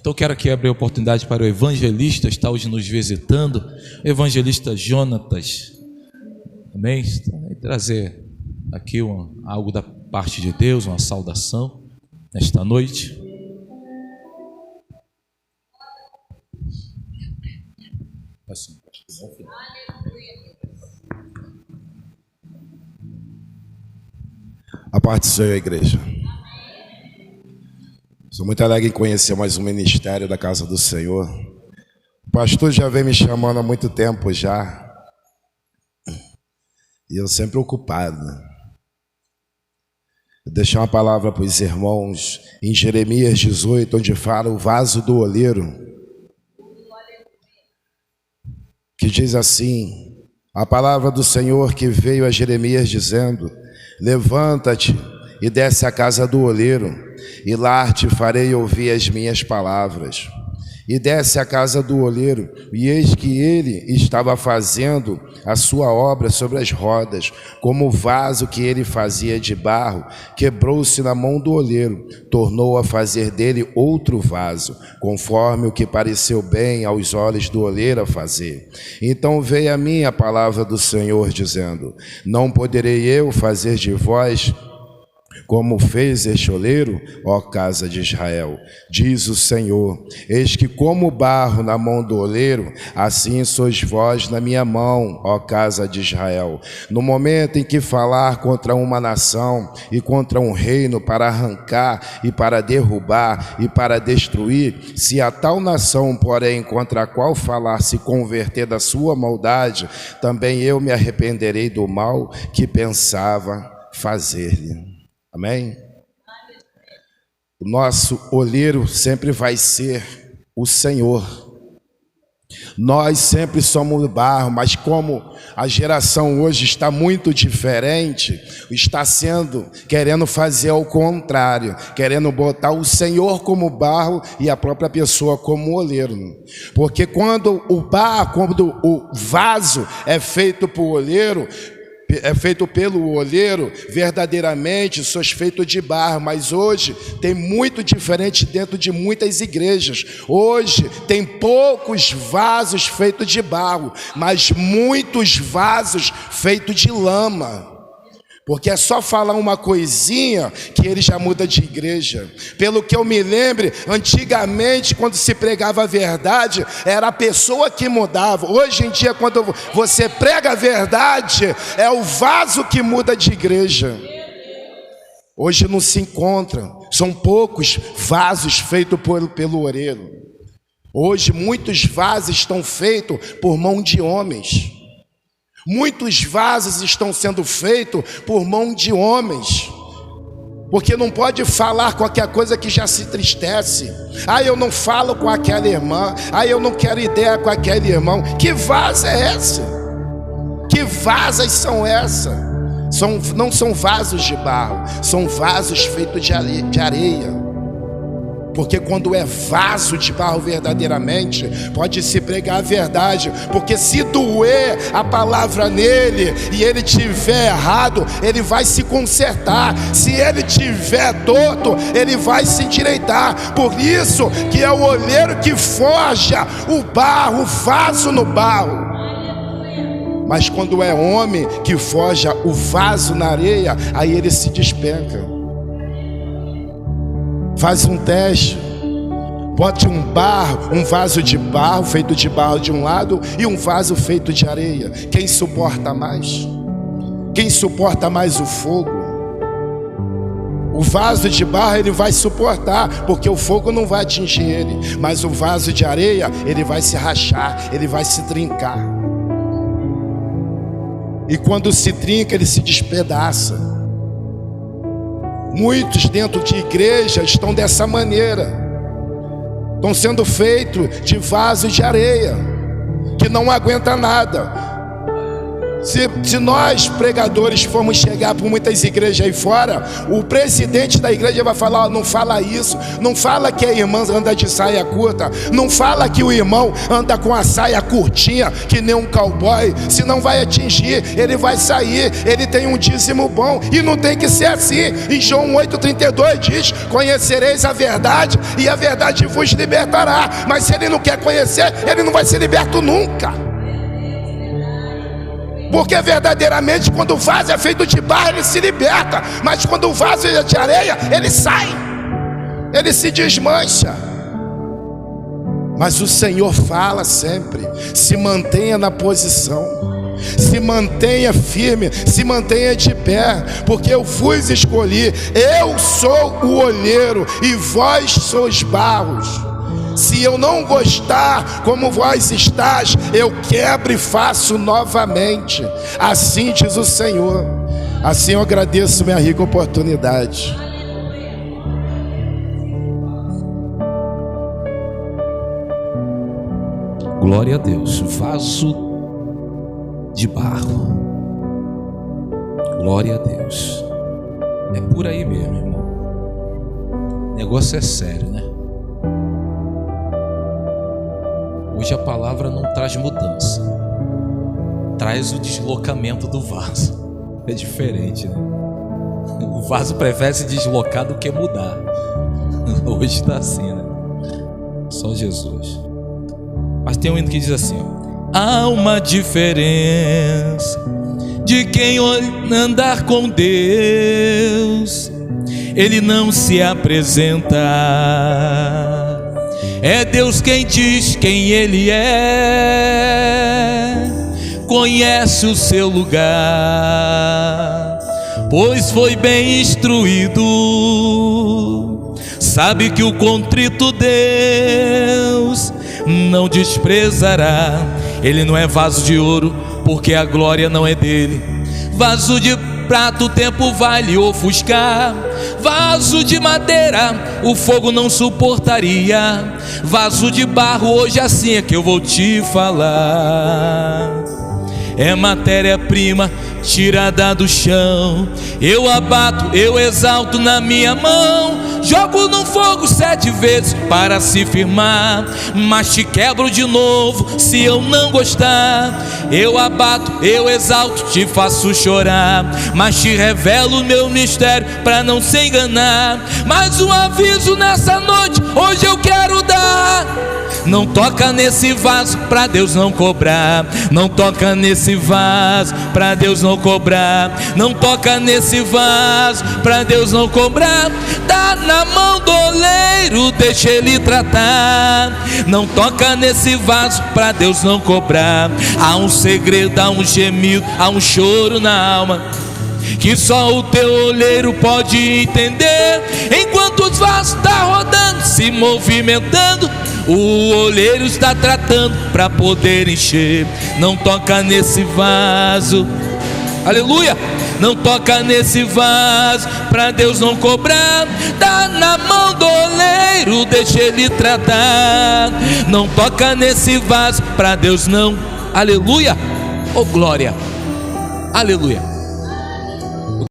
Então quero aqui abrir a oportunidade para o evangelista estar hoje nos visitando, o evangelista Jonatas, amém? E trazer aqui algo da parte de Deus, uma saudação nesta noite. Assim. A parte do Senhor, igreja. Sou muito alegre em conhecer mais um ministério da casa do Senhor. O pastor já vem me chamando há muito tempo já. E eu sempre ocupado. Eu deixei uma palavra para os irmãos em Jeremias 18, onde fala o vaso do oleiro. Que diz assim, a palavra do Senhor que veio a Jeremias dizendo: levanta-te e desce à casa do oleiro, e lá te farei ouvir as minhas palavras. E desce à casa do oleiro, e eis que ele estava fazendo a sua obra sobre as rodas, como o vaso que ele fazia de barro, quebrou-se na mão do oleiro, tornou a fazer dele outro vaso, conforme o que pareceu bem aos olhos do oleiro a fazer. Então veio a mim a palavra do Senhor, dizendo: não poderei eu fazer de vós como fez este oleiro, ó casa de Israel? Diz o Senhor: eis que como barro na mão do oleiro, assim sois vós na minha mão, ó casa de Israel. No momento em que falar contra uma nação e contra um reino para arrancar e para derrubar e para destruir, se a tal nação, porém, contra a qual falar se converter da sua maldade, também eu me arrependerei do mal que pensava fazer-lhe. Amém? O nosso oleiro sempre vai ser o Senhor. Nós sempre somos barro, mas como a geração hoje está muito diferente, está querendo fazer ao contrário, querendo botar o Senhor como barro e a própria pessoa como oleiro. Porque quando o vaso é feito por oleiro, é feito pelo oleiro, verdadeiramente sois feito de barro, mas hoje tem muito diferente dentro de muitas igrejas. Hoje tem poucos vasos feitos de barro, mas muitos vasos feitos de lama. Porque é só falar uma coisinha que ele já muda de igreja. Pelo que eu me lembro, antigamente, quando se pregava a verdade, era a pessoa que mudava. Hoje em dia, quando você prega a verdade, é o vaso que muda de igreja. Hoje não se encontram, são poucos vasos feitos pelo oleiro. Hoje muitos vasos estão feitos por mão de homens. Muitos vasos estão sendo feitos por mão de homens, porque não pode falar qualquer coisa que já se entristece. Eu não falo com aquela irmã, eu não quero ideia com aquele irmão. Que vaso é esse? Que vasas são essas? Não são vasos de barro, são vasos feitos de areia. Porque quando é vaso de barro verdadeiramente, pode se pregar a verdade. Porque se doer a palavra nele e ele tiver errado, ele vai se consertar. Se ele tiver torto, ele vai se endireitar. Por isso que é o oleiro que forja o barro, o vaso no barro. Mas quando é homem que forja o vaso na areia, aí ele se despenca. Faz um teste, bote um vaso de barro, feito de barro de um lado, e um vaso feito de areia. Quem suporta mais? Quem suporta mais o fogo? O vaso de barro ele vai suportar, porque o fogo não vai atingir ele. Mas o vaso de areia, ele vai se rachar, ele vai se trincar. E quando se trinca, ele se despedaça. Muitos dentro de igreja estão dessa maneira. Estão sendo feitos de vasos de areia, que não aguenta nada. Se nós pregadores formos chegar por muitas igrejas aí fora, o presidente da igreja vai falar: não fala isso, não fala que a irmã anda de saia curta, não fala que o irmão anda com a saia curtinha que nem um cowboy, senão vai atingir, ele vai sair, ele tem um dízimo bom, e não tem que ser assim. Em João 8,32 diz: conhecereis a verdade e a verdade vos libertará. Mas se ele não quer conhecer, ele não vai ser liberto nunca. Porque verdadeiramente, quando o vaso é feito de barro, ele se liberta. Mas quando o vaso é de areia, ele sai, ele se desmancha. Mas o Senhor fala sempre: se mantenha na posição, se mantenha firme, se mantenha de pé, porque eu vos escolhi. Eu sou o olheiro e vós sois barros. Se eu não gostar como vós estás, eu quebro e faço novamente. Assim diz o Senhor. Assim eu agradeço minha rica oportunidade. Glória a Deus. Vaso de barro. Glória a Deus. É por aí mesmo, irmão. O negócio é sério, né? Hoje a palavra não traz mudança, traz o deslocamento do vaso. É diferente, né? O vaso prefere se deslocar do que mudar. Hoje está assim, né? Só Jesus. Mas tem um hino que diz assim: ó, há uma diferença de quem andar com Deus. Ele não se apresenta, é Deus quem diz quem Ele é. Conhece o seu lugar, pois foi bem instruído. Sabe que o contrito Deus não desprezará. Ele não é vaso de ouro, porque a glória não é dele. Vaso de prata o tempo vai lhe ofuscar. Vaso de madeira o fogo não suportaria. Vaso de barro, hoje assim é que eu vou te falar. É matéria-prima tirada do chão. Eu abato, eu exalto na minha mão. Jogo no fogo 7 vezes para se firmar, mas te quebro de novo se eu não gostar. Eu abato, eu exalto, te faço chorar, mas te revelo o meu mistério para não se enganar. Mais um aviso nessa noite, hoje eu quero dar: não toca nesse vaso pra Deus não cobrar. Não toca nesse vaso pra Deus não cobrar. Não toca nesse vaso pra Deus não cobrar. Tá na mão do oleiro, deixa ele tratar. Não toca nesse vaso pra Deus não cobrar. Há um segredo, há um gemido, há um choro na alma que só o teu olheiro pode entender. Enquanto os vasos tá rodando, se movimentando, o olheiro está tratando para poder encher. Não toca nesse vaso, aleluia. Não toca nesse vaso para Deus não cobrar. Tá na mão do oleiro, deixa ele tratar. Não toca nesse vaso para Deus não, aleluia, oh glória, aleluia.